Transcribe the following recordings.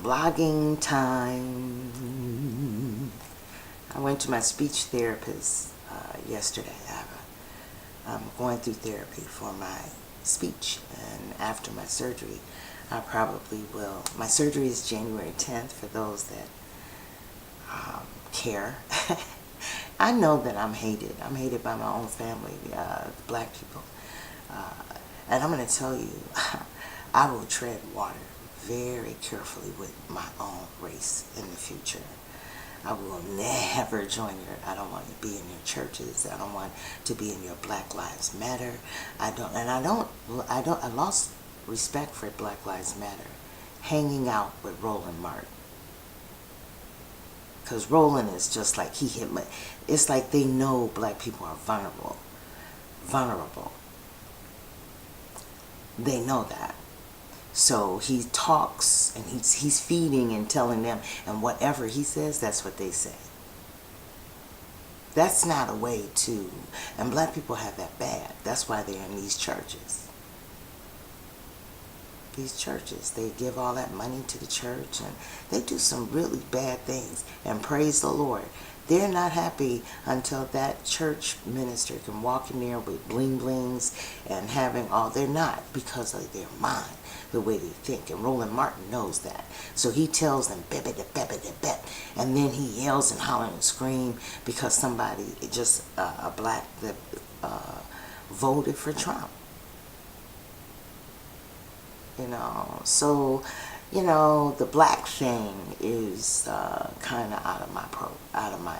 Blogging time. I went to my speech therapist yesterday. I'm going through therapy for my speech, and after my surgery, I probably will. My surgery is January 10th for those that care. I know that I'm hated. I'm hated by my own family, black people. And I'm going to tell you, I will tread water very carefully with my own race in the future. I will never join I don't want to be in your churches. I don't want to be in your Black Lives Matter. I lost respect for Black Lives Matter hanging out with Roland Martin. Because Roland is just like, he hit me. It's like they know black people are vulnerable. They know that. So he talks and he's feeding and telling them, and whatever he says, that's what they say. That's not a way to, and black people have that bad. That's why they're in these churches. These churches, they give all that money to the church and they do some really bad things, and praise the Lord, they're not happy until that church minister can walk in there with bling blings and having all. They're not, because of their mind, the way they think, and Roland Martin knows that. So he tells them bep, and then he yells and hollers and screams because somebody, just a black that voted for Trump. So, the black thing is kind of out of my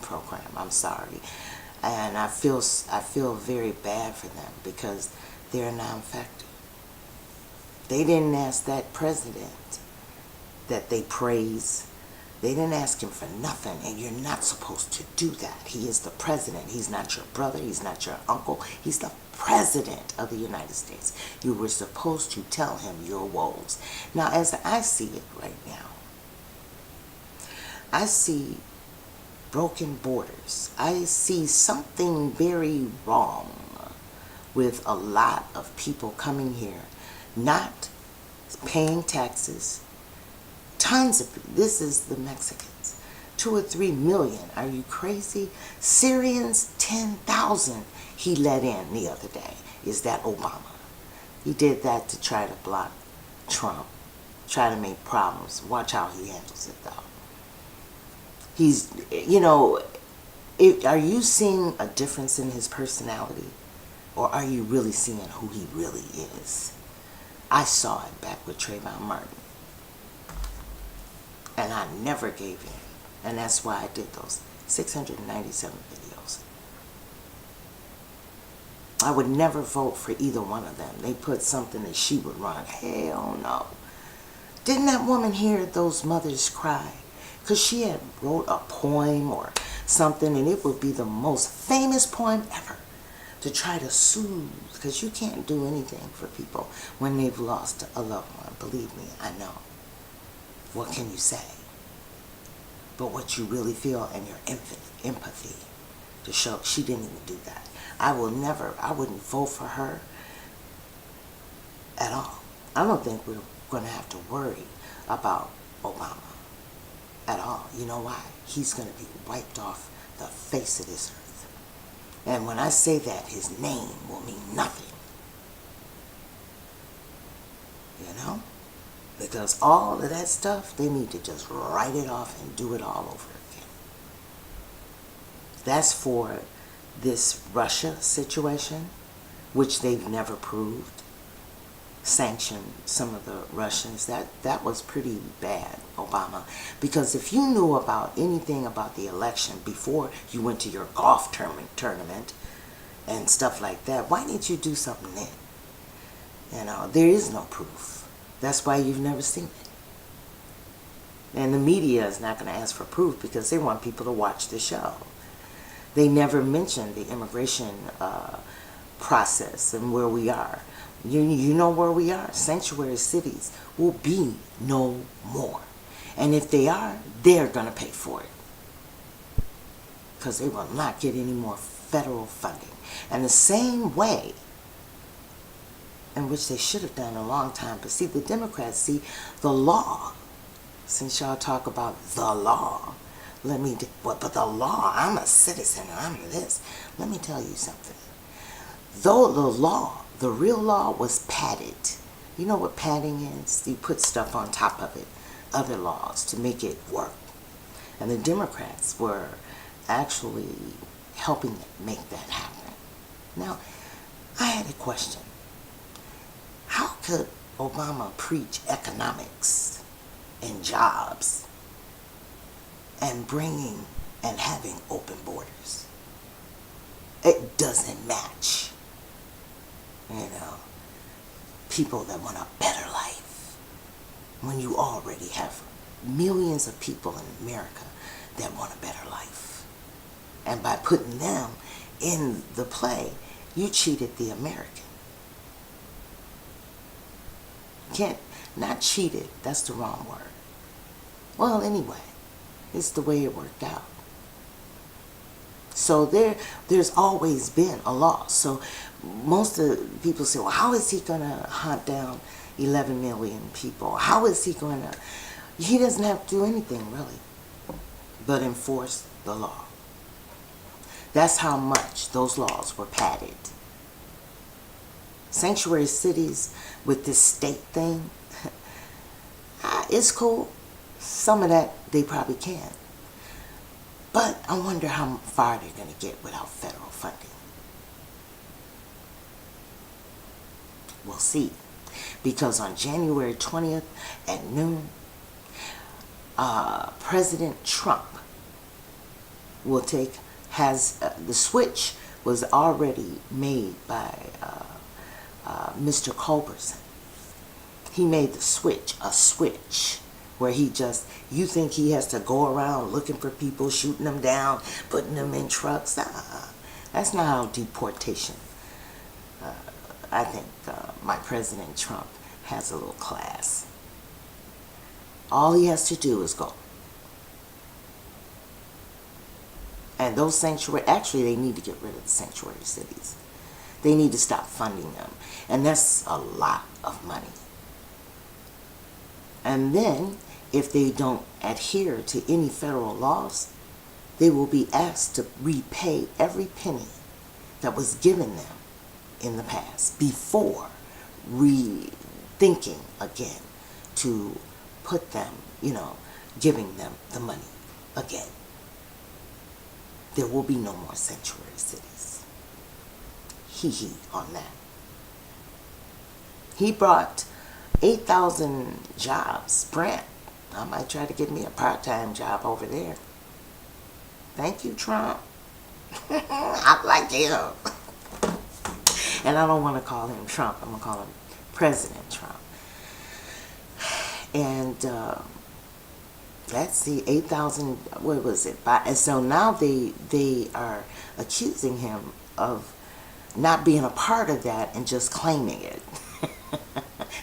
program. I'm sorry, and I feel very bad for them because they're a non-factor. They didn't ask that president that they praise. They didn't ask him for nothing, and you're not supposed to do that. He is the president. He's not your brother. He's not your uncle. He's the president of the United States. You were supposed to tell him your woes. Now, as I see it right now, I see broken borders. I see something very wrong with a lot of people coming here, not paying taxes. Tons of people. This is the Mexicans. 2 or 3 million. Are you crazy? Syrians, 10,000 he let in the other day. Is that Obama? He did that to try to block Trump, try to make problems. Watch how he handles it, though. He's, are you seeing a difference in his personality? Or are you really seeing who he really is? I saw it back with Trayvon Martin. And I never gave in. And that's why I did those 697 videos. I would never vote for either one of them. They put something that she would run. Hell no. Didn't that woman hear those mothers cry? Because she had wrote a poem or something, and it would be the most famous poem ever to try to soothe. Because you can't do anything for people when they've lost a loved one. Believe me, I know. What can you say? But what you really feel and your empathy to show. She didn't even do that. I wouldn't vote for her at all. I don't think we're going to have to worry about Obama at all. You know why? He's going to be wiped off the face of this earth. And when I say that, his name will mean nothing. Because all of that stuff, they need to just write it off and do it all over again. That's for this Russia situation, which they've never proved. Sanctioned some of the Russians. That was pretty bad, Obama. Because if you knew about anything about the election before you went to your golf tournament and stuff like that, why didn't you do something then? There is no proof. That's why you've never seen it. And the media is not going to ask for proof because they want people to watch the show. They never mention the immigration process and where we are. You know where we are. Sanctuary cities will be no more. And if they are, they're going to pay for it. Because they will not get any more federal funding. And the same way, in which they should have done a long time. But see, the Democrats see the law since y'all talk about the law, but the law, I'm a citizen, I'm this. Let me tell you something. Though the law, the real law was padded. You know what padding is? You put stuff on top of it, other laws, to make it work. And the Democrats were actually helping make that happen. Now, I had a question. How could Obama preach economics and jobs and bringing and having open borders? It doesn't match. People that want a better life, when you already have millions of people in America that want a better life. And by putting them in the play, you cheated the American. Not cheated, that's the wrong word. Well, anyway, it's the way it worked out. So there's always been a law. So most of the people say, well, how is he going to hunt down 11 million people? How is he going to... He doesn't have to do anything, really, but enforce the law. That's how much those laws were padded. Sanctuary cities with this state thing, it's cool. Some of that they probably can. But I wonder how far they're going to get without federal funding. We'll see. Because on January 20th at noon, President Trump the switch was already made by Mr. Culberson. He made the switch, a switch, where you think he has to go around looking for people, shooting them down, putting them in trucks. That's not how deportation. I think my President Trump has a little class. All he has to do is go. And those actually they need to get rid of the sanctuary cities. They need to stop funding them. And that's a lot of money. And then, if they don't adhere to any federal laws, they will be asked to repay every penny that was given them in the past before rethinking again to put them, giving them the money again. There will be no more sanctuary cities. Hee on that. He brought 8,000 jobs. Brent, I might try to get me a part-time job over there. Thank you, Trump. I like him. And I don't want to call him Trump. I'm going to call him President Trump. And let's see, 8,000, what was it? And so now they are accusing him of not being a part of that and just claiming it.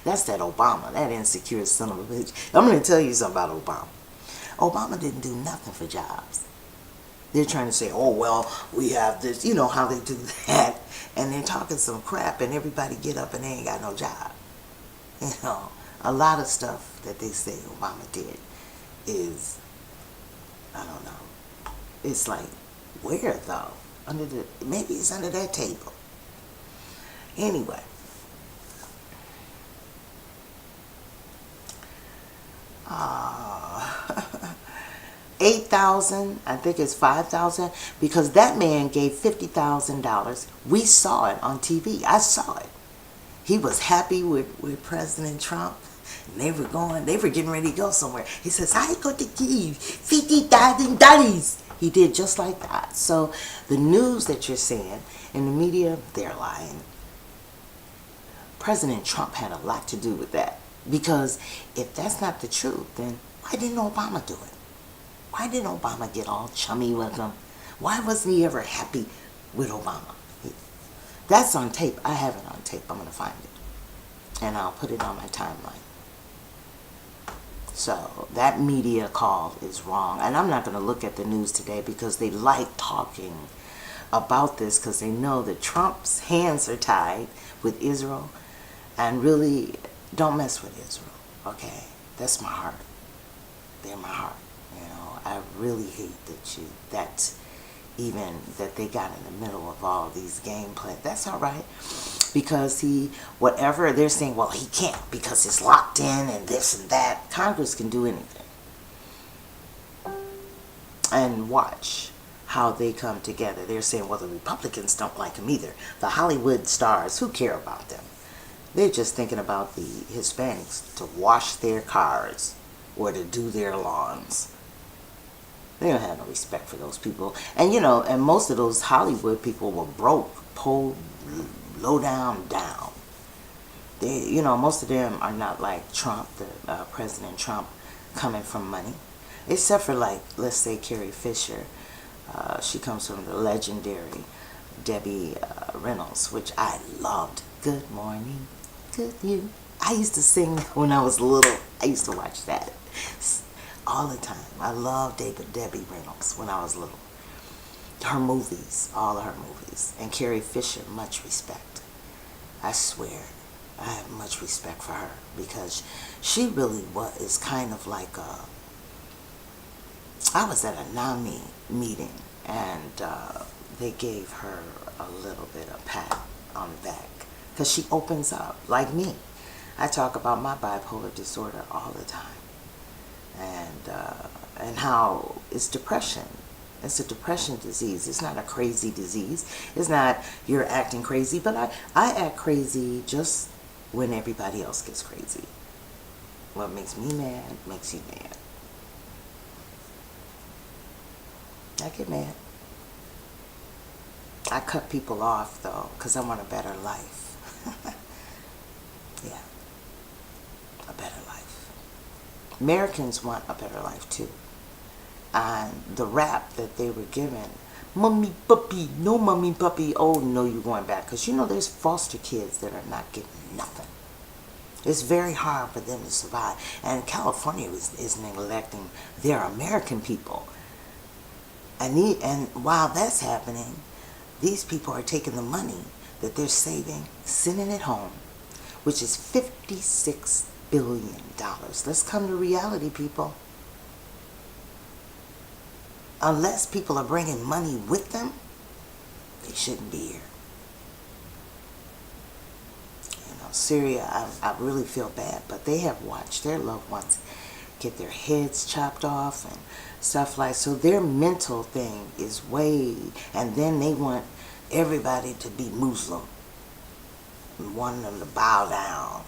That's that Obama, that insecure son of a bitch. I'm going to tell you something about Obama. Obama didn't do nothing for jobs. They're trying to say, oh, well, we have this, you know how they do that. And they're talking some crap and everybody get up and they ain't got no job. A lot of stuff that they say Obama did is, I don't know. It's like, where though? Maybe it's under that table. Anyway. 8,000, I think it's 5,000, because that man gave $50,000. We saw it on TV. I saw it. He was happy with President Trump. And they were getting ready to go somewhere. He says, I got to give $50,000. He did just like that. So the news that you're seeing in the media, they're lying. President Trump had a lot to do with that. Because if that's not the truth, then why didn't Obama do it? Why didn't Obama get all chummy with him? Why wasn't he ever happy with Obama? That's on tape. I have it on tape. I'm going to find it. And I'll put it on my timeline. So that media call is wrong. And I'm not going to look at the news today because they like talking about this because they know that Trump's hands are tied with Israel. And really, don't mess with Israel, okay? That's my heart. in my heart. You know, I really hate that they got in the middle of all these game plans. That's all right, because whatever they're saying, well, he can't because it's locked in and this and that. Congress can do anything. And watch how they come together. They're saying, well, the Republicans don't like him either. The Hollywood stars, who care about them? They're just thinking about the Hispanics to wash their cars or to do their lawns. They don't have no respect for those people. And, you know, and most of those Hollywood people were broke, pulled low down. They, you know, most of them are not like Trump, President Trump, coming from money. Except for, like, let's say Carrie Fisher. She comes from the legendary Debbie Reynolds, which I loved. Good morning to you. I used to sing when I was little. I used to watch that all the time. I loved Debbie Reynolds when I was little. Her movies, all of her movies. And Carrie Fisher, much respect. I swear, I have much respect for her because she really is kind of like I was at a NAMI meeting and they gave her a little bit of pat on the back because she opens up like me. I talk about my bipolar disorder all the time, and how it's depression. It's a depression disease. It's not a crazy disease. It's not you're acting crazy, but I act crazy just when everybody else gets crazy. What makes me mad makes you mad. I get mad. I cut people off though, because I want a better life. Yeah, a better life. Americans want a better life too. And the rap that they were given, mommy puppy, no mommy puppy, oh no, you're going back. Because you know there's foster kids that are not getting nothing. It's very hard for them to survive. And California is neglecting their American people. And while that's happening, these people are taking the money that they're saving, sending it home, which is $56 billion. Let's come to reality, people. Unless people are bringing money with them, they shouldn't be here. You know, Syria, I really feel bad, but they have watched their loved ones get their heads chopped off and stuff like, so their mental thing is way, and then they want everybody to be Muslim and want them to bow down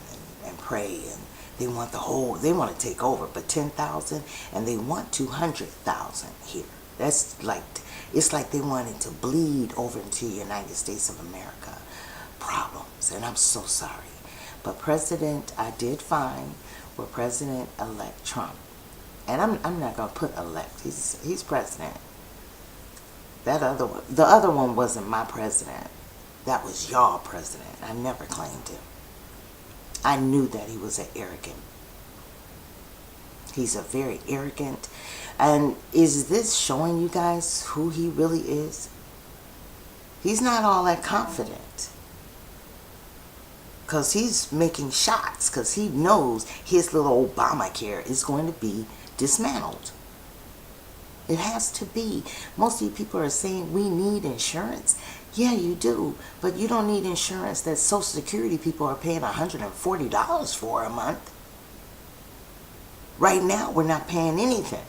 and pray, and they want they want to take over, but 10,000, and they want 200,000 here. That's like, it's like they wanted to bleed over into the United States of America problems, and I'm so sorry. But I did find where President-elect Trump, and I'm not going to put elect, he's president. The other one wasn't my president. That was y'all president. I never claimed him. I knew that he was he's a very arrogant, and is this showing you guys who he really is? He's not all that confident. Because he's making shots, because he knows his little Obamacare is going to be dismantled. It has to be. Most of you people are saying we need insurance. Yeah, you do. But you don't need insurance that Social Security people are paying $140 for a month. Right now, we're not paying anything.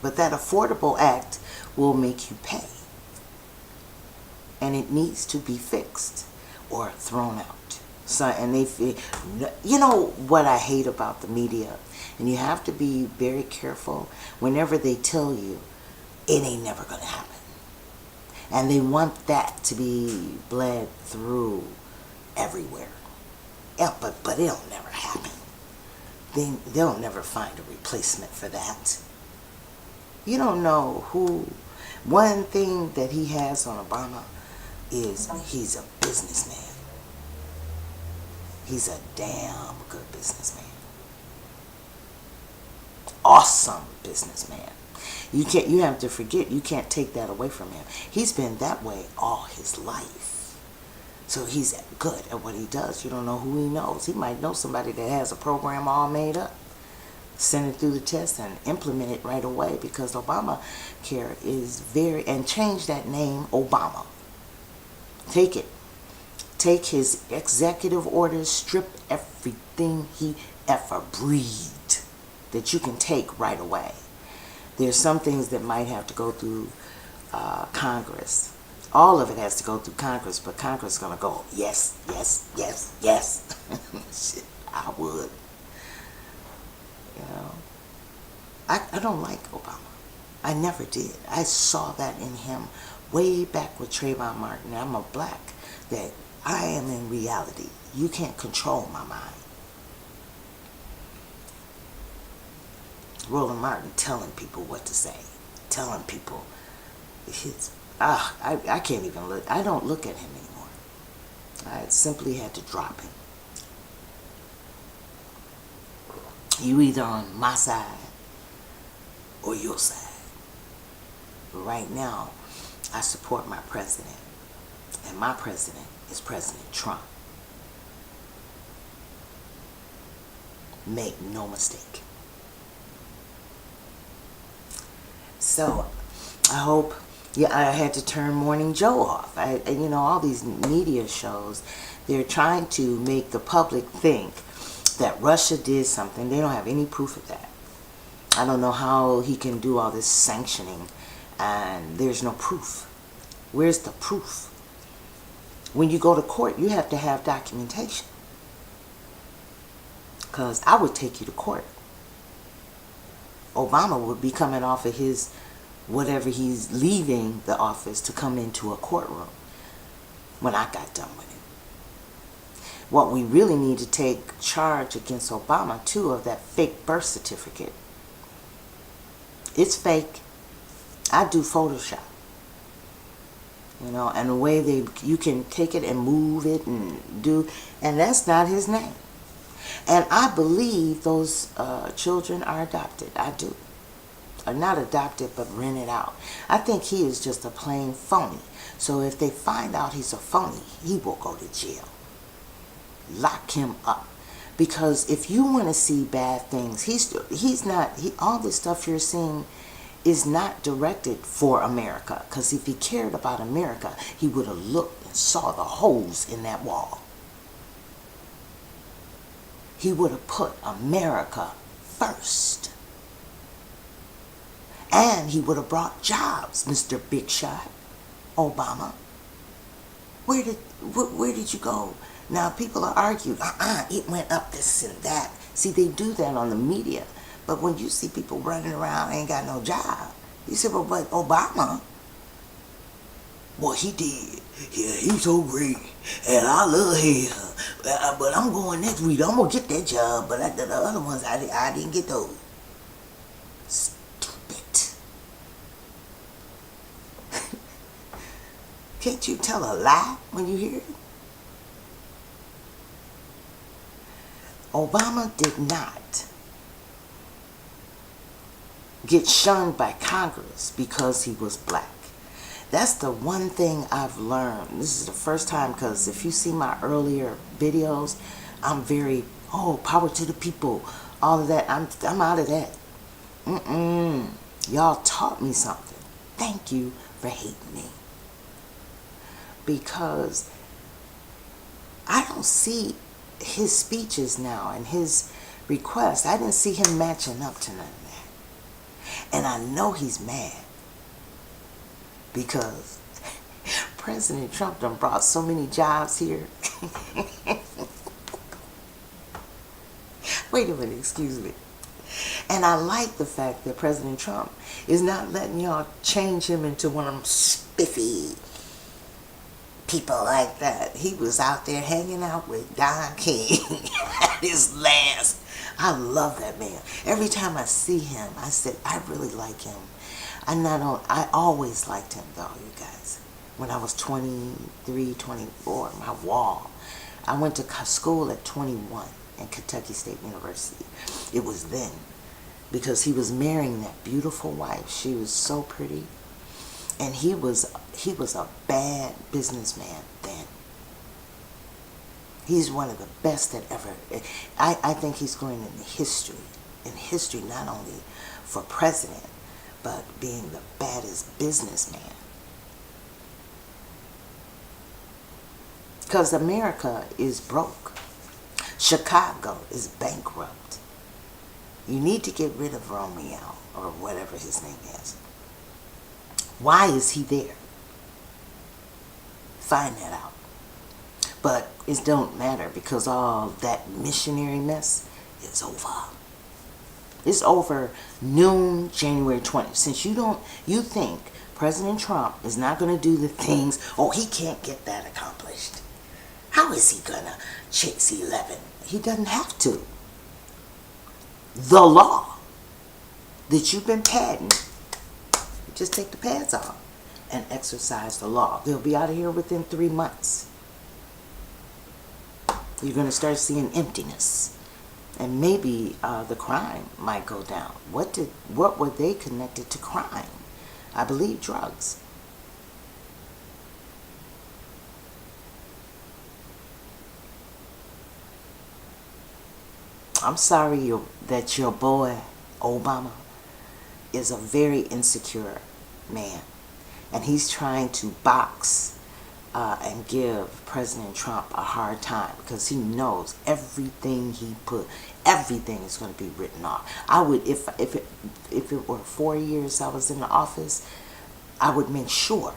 But that Affordable Act will make you pay. And it needs to be fixed or thrown out. So, and you know what I hate about the media, and you have to be very careful whenever they tell you it ain't never gonna happen, and they want that to be bled through everywhere. Yeah, but it'll never happen. They'll never find a replacement for that. You don't know who. One thing that he has on Obama is he's a businessman. He's a damn good businessman. Awesome businessman. You have to forget, you can't take that away from him. He's been that way all his life. So he's good at what he does. You don't know who he knows. He might know somebody that has a program all made up. Send it through the test and implement it right away, because Obamacare is very, and change that name Obama. Take it. Take his executive orders, strip everything he ever breathed that you can take right away. There's some things that might have to go through Congress. All of it has to go through Congress, but Congress is going to go, yes, yes, yes, yes. Shit, I would. You know, I don't like Obama. I never did. I saw that in him way back with Trayvon Martin. I'm a black, that I am in reality. You can't control my mind. Roland Martin telling people what to say, telling people I can't even look. I don't look at him anymore. I simply had to drop him. You either on my side or your side. But right now, I support my president. And my president is President Trump. Make no mistake. So, I hope, I had to turn Morning Joe off. All these media shows, they're trying to make the public think that Russia did something. They don't have any proof of that. I don't know how he can do all this sanctioning and there's no proof. Where's the proof? When you go to court, you have to have documentation. Because I would take you to court. Obama would be coming off of his, whatever he's leaving the office to come into a courtroom when I got done with him. What we really need to take charge against Obama, too, of that fake birth certificate. It's fake. I do Photoshop. And the way you can take it and move it and that's not his name. And I believe those children are adopted. I do. Are not adopted, but rented out. I think he is just a plain phony. So if they find out he's a phony, he will go to jail. Lock him up. Because if you want to see bad things, all this stuff you're seeing is not directed for America. Because if he cared about America, he would have looked and saw the holes in that wall. He would have put America first. And he would have brought jobs, Mr. Big Shot, Obama. Where did you go? Now people are arguing, it went up this and that. See, they do that on the media. But when you see people running around ain't got no job, you say, well, but Obama, well, he did. Yeah, he's so great. And I love him. But I'm going next week. I'm going to get that job. But the other ones, I didn't get those. Stupid. Can't you tell a lie when you hear it? Obama did not get shunned by Congress because he was black. That's the one thing I've learned. This is the first time, because if you see my earlier videos, I'm very, power to the people, all of that. I'm out of that. Y'all taught me something. Thank you for hating me. Because I don't see his speeches now and his requests. I didn't see him matching up to none of that. And I know he's mad. Because President Trump done brought so many jobs here. Wait a minute, excuse me. And I like the fact that President Trump is not letting y'all change him into one of them spiffy people like that. He was out there hanging out with Don King at his last. I love that man. Every time I see him, I said, I really like him. I always liked him though, you guys. When I was 23, 24, my wall. I went to school at 21 at Kentucky State University. It was then. Because he was marrying that beautiful wife. She was so pretty. And he was a bad businessman then. He's one of the best that ever. I think he's going in history. In history, not only for president, but being the baddest businessman. Because America is broke. Chicago is bankrupt. You need to get rid of Romeo, or whatever his name is. Why is he there? Find that out. But it don't matter, because all that missionary mess is over. It's over noon, January 20th. Since you think President Trump is not going to do the things, he can't get that accomplished. How is he going to chase 11? He doesn't have to. The law that you've been padding, just take the pads off and exercise the law. They'll be out of here within 3 months. You're going to start seeing emptiness. And maybe the crime might go down. What were they connected to crime? I believe drugs. I'm sorry that your boy, Obama, is a very insecure man. And he's trying to box and give President Trump a hard time, because he knows everything everything is going to be written off. I would, if it were 4 years I was in the office, I would make sure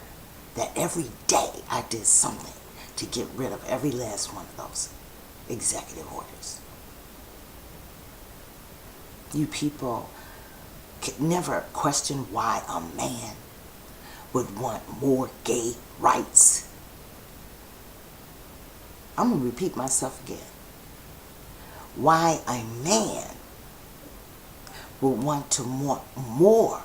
that every day I did something to get rid of every last one of those executive orders. You people could never question why a man would want more gay rights. I'm going to repeat myself again. Why a man would want to want more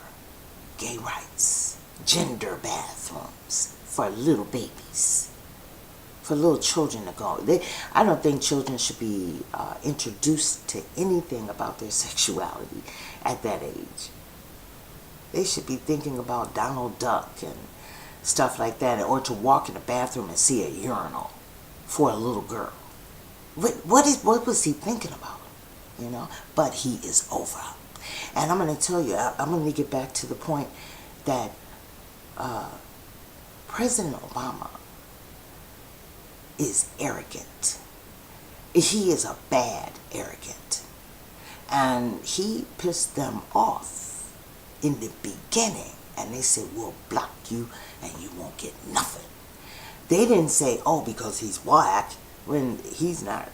gay rights, gender bathrooms for little babies, for little children to go. I don't think children should be introduced to anything about their sexuality at that age. They should be thinking about Donald Duck and stuff like that, or to walk in the bathroom and see a urinal for a little girl. What was he thinking about? But he is over. And I'm going to tell you, I'm going to get back to the point that President Obama is arrogant. He is a bad arrogant. And he pissed them off in the beginning. And they said, we'll block you and you won't get nothing. They didn't say, because he's black, when he's not,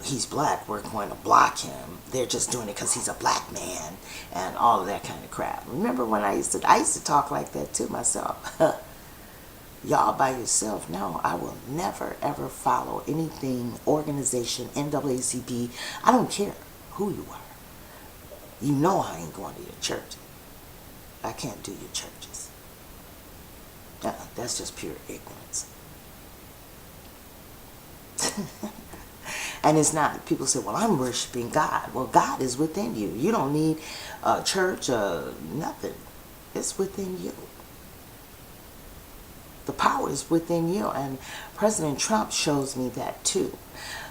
he's black, we're going to block him. They're just doing it because he's a black man and all of that kind of crap. Remember when I used to talk like that to myself. Y'all by yourself. No, I will never ever follow anything, organization, NAACP. I don't care who you are. You know I ain't going to your church. I can't do your churches. That's just pure ignorance. And it's not, people say, well, I'm worshiping God. Well, God is within you. You don't need a church or nothing. It's within you. The power is within you. And President Trump shows me that too.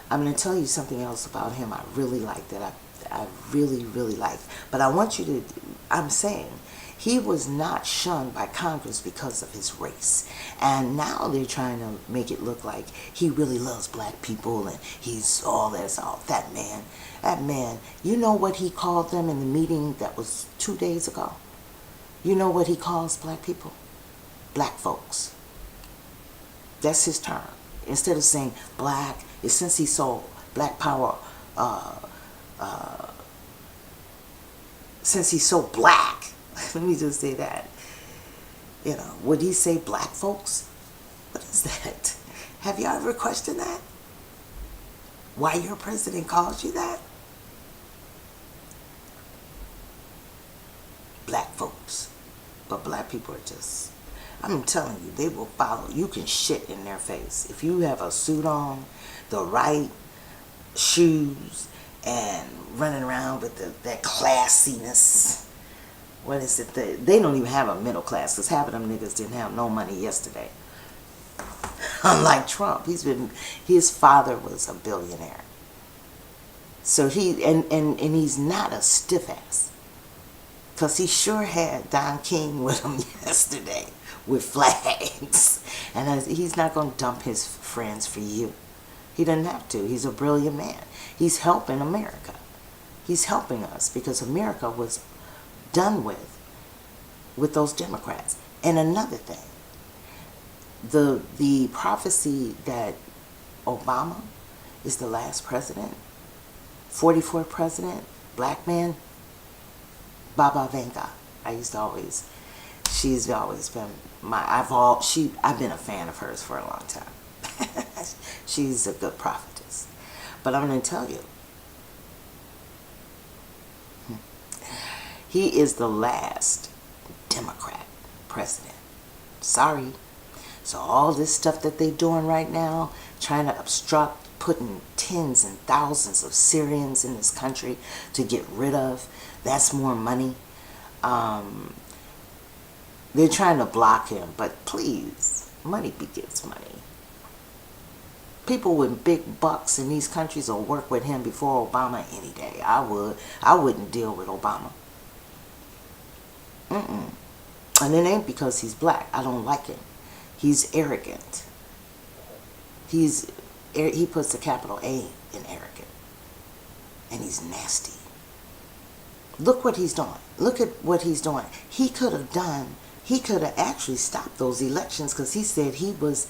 I'm going to tell you something else about him I really like, that I really, really like. But I want you to, I'm saying, he was not shunned by Congress because of his race. And now they're trying to make it look like he really loves black people and he's all that man. That man, you know what he called them in the meeting that was 2 days ago? You know what he calls black people? Black folks. That's his term. Instead of saying black, since he's so black power, since he's so black, let me just say that. Would he say black folks? What is that? Have you ever questioned that? Why your president calls you that? Black folks. But black people are just, I'm telling you, they will follow. You can shit in their face. If you have a suit on, the right shoes, and running around with that classiness. What is it? They don't even have a middle class, because half of them niggas didn't have no money yesterday. Unlike Trump, his father was a billionaire. So and he's not a stiff ass. Because he sure had Don King with him yesterday with flags. And he's not going to dump his friends for you. He doesn't have to. He's a brilliant man. He's helping America. He's helping us because America was done with those Democrats. And another thing, the prophecy that Obama is the last president, 44th president, black man, Baba Vanga. She's always been I've been a fan of hers for a long time. She's a good prophetess. But I'm going to tell you, he is the last Democrat president. Sorry. So all this stuff that they're doing right now, trying to obstruct putting tens and thousands of Syrians in this country to get rid of, that's more money. They're trying to block him, but please, money begets money. People with big bucks in these countries will work with him before Obama any day. I wouldn't deal with Obama. And it ain't because he's black. I don't like him. He's arrogant. He puts a capital A in arrogant. And he's nasty. Look what he's doing. Look at what he's doing. He could have actually stopped those elections because he said he was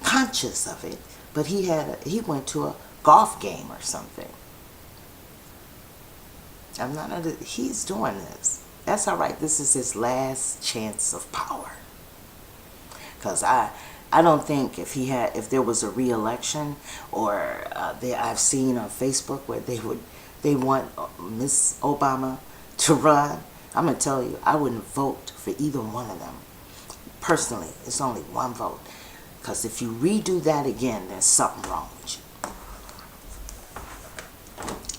conscious of it. But he went to a golf game or something. He's doing this. That's all right. This is his last chance of power. Because I don't think if there was a re-election, or I've seen on Facebook where they want Miss Obama to run. I'm gonna tell you, I wouldn't vote for either one of them. Personally, it's only one vote. Because if you redo that again, there's something wrong with you.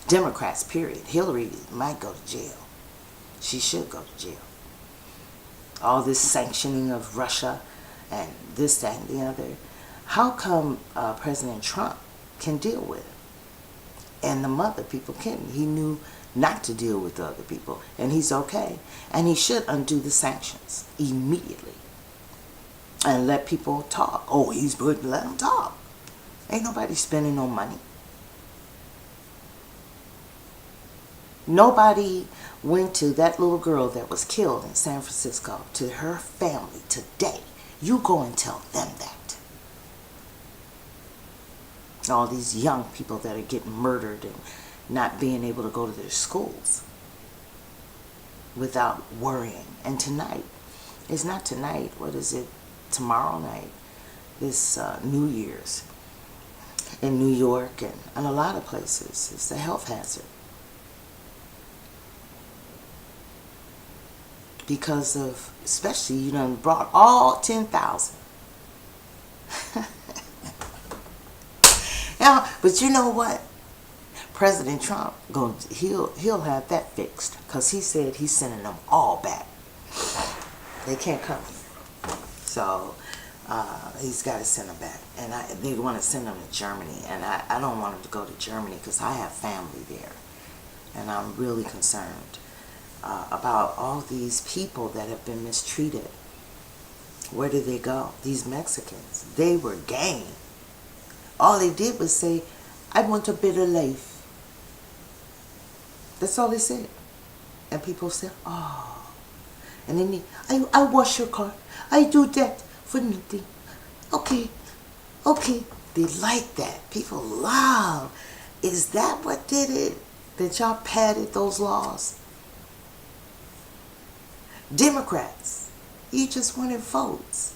Democrats, period. Hillary might go to jail. She should go to jail. All this sanctioning of Russia and this, that, and the other. How come President Trump can deal with it? And the other people couldn't. He knew not to deal with the other people. And he's okay. And he should undo the sanctions immediately. And let people talk. Oh, he's good. Let them talk. Ain't nobody spending no money. Nobody went to that little girl that was killed in San Francisco, to her family today. You go and tell them that. All these young people that are getting murdered and not being able to go to their schools without worrying. And tonight, it's not tonight, what is it? Tomorrow night, this New Year's in New York and a lot of places. It's a health hazard. Because of, especially, you done brought all 10,000. Now, but you know what? President Trump, he'll have that fixed. Because he said he's sending them all back. They can't come here. So, he's got to send them back. And they want to send them to Germany. And I don't want them to go to Germany because I have family there. And I'm really concerned about all these people that have been mistreated. Where did they go? These Mexicans. They were game. All they did was say, I want a better life. That's all they said. And people said, oh. And then I wash your car. I do that for nothing. Okay. Okay. They like that. People love. Is that what did it? That y'all padded those laws? Democrats, you just wanted votes.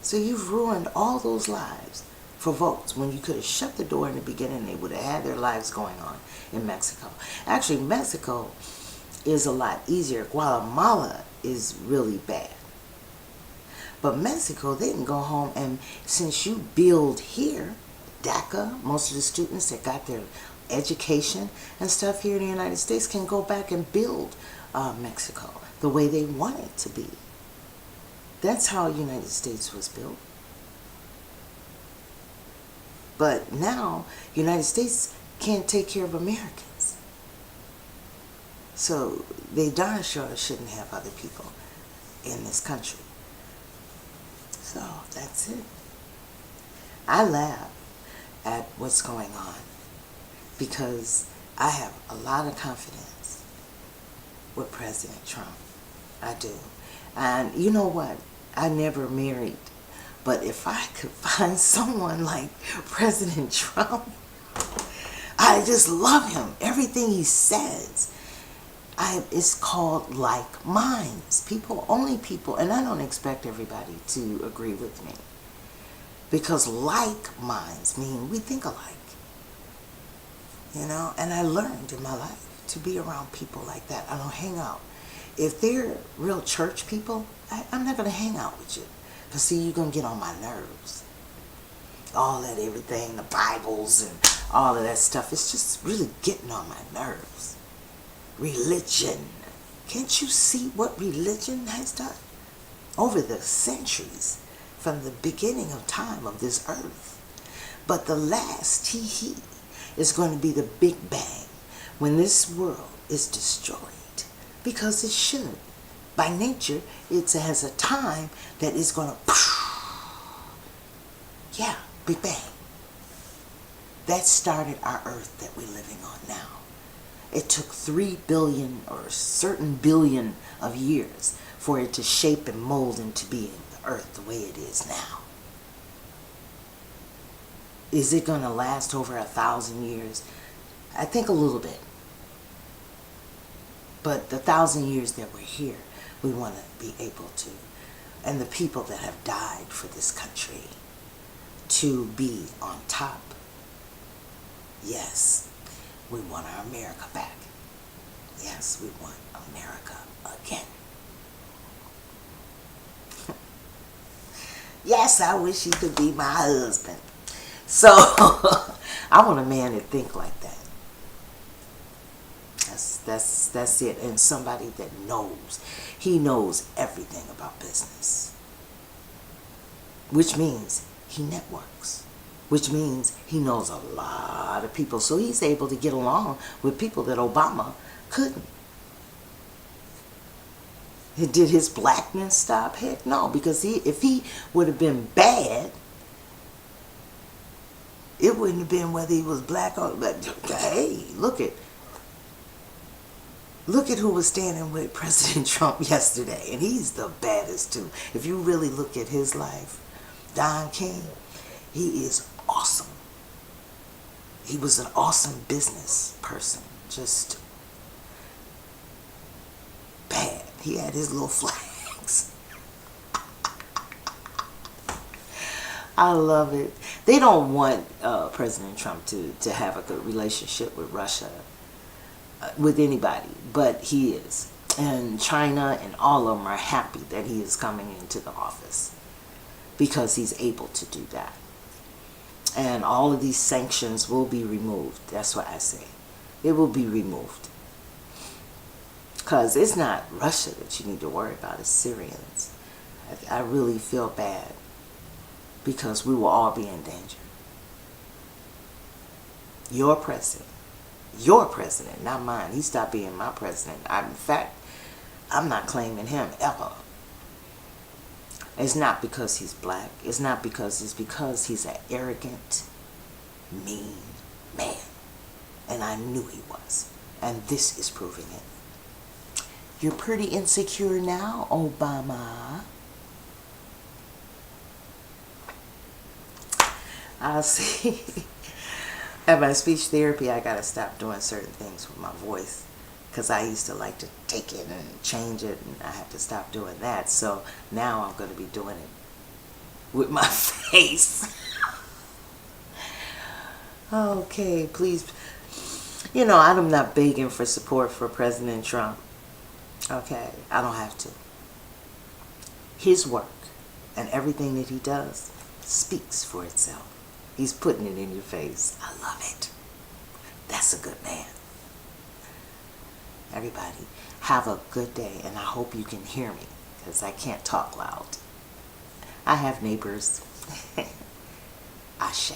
So you've ruined all those lives for votes when you could have shut the door in the beginning. They would have had their lives going on in Mexico. Actually, Mexico is a lot easier. Guatemala is really bad. But Mexico, they can go home, and since you build here, DACA, most of the students that got their education and stuff here in the United States can go back and build Mexico the way they want it to be. That's how the United States was built. But now, United States can't take care of Americans. So they darn sure shouldn't have other people in this country. So that's it. I laugh at what's going on because I have a lot of confidence with President Trump. I do. And you know what? I never married. But if I could find someone like President Trump, I just love him. Everything he says. It's called like minds. Only people, and I don't expect everybody to agree with me. Because like minds mean we think alike. And I learned in my life to be around people like that. I don't hang out. If they're real church people, I'm not going to hang out with you. Because see, you're going to get on my nerves. All that everything, the Bibles and all of that stuff, it's just really getting on my nerves. Religion. Can't you see what religion has done? Over the centuries, from the beginning of time of this earth. But the last tee-hee is going to be the Big Bang, when this world is destroyed. Because it should. By nature, it has a time that is going to, yeah, Big Bang. That started our earth that we're living on now. It took 3 billion or a certain billion of years for it to shape and mold into being the earth the way it is now. Is it going to last over 1,000 years? I think a little bit. But the 1,000 years that we're here, we want to be able to, and the people that have died for this country, to be on top. Yes, we want our America back. Yes, we want America again. Yes, I wish he could be my husband. So, I want a man to think like that. That's it. And somebody that knows. He knows everything about business. Which means he networks. Which means he knows a lot of people. So he's able to get along with people that Obama couldn't. Did his blackness stop? Heck no. Because if he would have been bad, it wouldn't have been whether he was black or... But hey, look at who was standing with President Trump yesterday. And he's the baddest too. If you really look at his life, Don King, he is awesome. He was an awesome business person. Just bad. He had his little flags. I love it. They don't want President Trump to have a good relationship with Russia, with anybody, but he is. And China and all of them are happy that he is coming into the office because he's able to do that. And all of these sanctions will be removed. That's what I say. It will be removed. Because it's not Russia that you need to worry about, it's Syrians. I really feel bad because we will all be in danger. Your president, not mine. He stopped being my president. In fact, I'm not claiming him ever. It's not because he's black. It's because he's an arrogant, mean man. And I knew he was. And this is proving it. You're pretty insecure now, Obama. I'll see. At my speech therapy, I gotta stop doing certain things with my voice. Because I used to like to take it and change it, and I have to stop doing that. So now I'm going to be doing it with my face. Okay, please. I'm not begging for support for President Trump. Okay, I don't have to. His work and everything that he does speaks for itself. He's putting it in your face. I love it. That's a good man. Everybody, have a good day, and I hope you can hear me, because I can't talk loud. I have neighbors. Ashe.